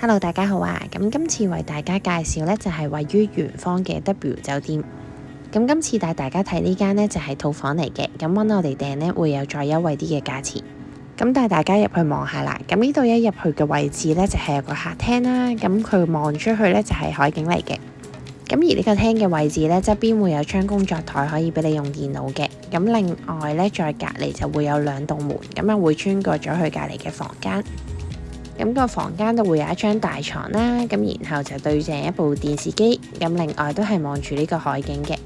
Hello，大家好啊！咁今次為大家介紹呢，就係位於圓方嘅 W 酒店。咁今次帶大家睇呢間呢，就係套房嚟嘅，咁揾我哋訂呢，會有再優惠啲嘅價錢。咁帶大家入去望下啦。咁呢度一入去嘅位置呢，就係有個客廳啦。咁佢望出去呢，就係海景嚟嘅。咁而呢個廳嘅位置呢，側邊會有張工作台可以俾你用電腦嘅。咁另外呢，再隔離就會有兩道門，咁啊會穿過咗去隔離嘅房間。咁個房間都會有一張大床啦，咁然後就對正一部電視機，咁另外都係望住呢個海景嘅。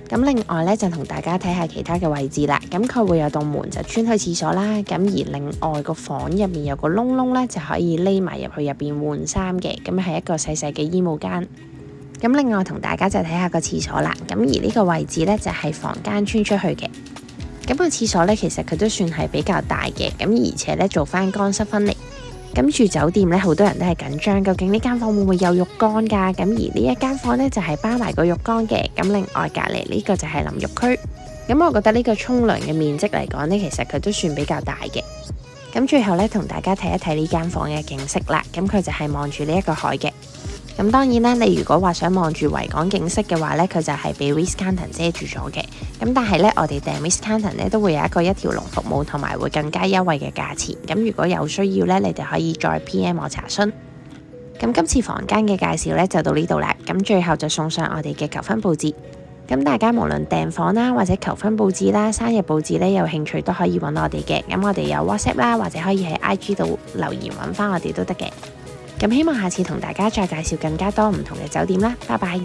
咁另外呢，就同大家睇下其他嘅位置啦。咁佢會有道門就穿去廁所啦，咁而另外個房入面有個窿窿呢，就可以匿埋入去入邊換衫嘅，咁係一個細細嘅衣帽間。咁另外同大家就睇下個廁所啦。咁而呢個位置呢，就係房間穿出去嘅。咁個廁所呢，其實佢都算係比較大嘅，咁而且呢，做翻乾濕分離。咁住酒店咧，好多人都係緊張，究竟呢間房會唔會有浴缸㗎？咁而呢一間房咧就係包埋個浴缸嘅。咁另外隔離呢個就係淋浴區。咁我覺得呢個沖涼嘅面積嚟講呢，其實佢都算比較大嘅。咁最後咧，同大家睇一睇呢間房嘅景色啦。咁佢就係望住呢一個海嘅。咁當然啦，你如果話想望住維港景色嘅話呢，佢就係俾 Ritz-Carlton 遮住咗嘅。咁但係呢，我哋訂 Ritz-Carlton 呢都會有一個一條龍服務，同埋會更加優惠嘅價錢。咁如果有需要呢，你哋可以再 PM 我查詢。咁今次房間嘅介紹呢就到呢度啦。咁最後就送上我哋嘅求婚佈置。咁大家無論訂房啦，或者求婚佈置啦、生日佈置呢，有興趣都可以揾我哋嘅。咁我哋有 WhatsApp 啦，或者可以喺 IG 度留言揾翻我哋都得嘅。咁希望下次同大家再介紹更加多唔同嘅酒店啦，拜拜。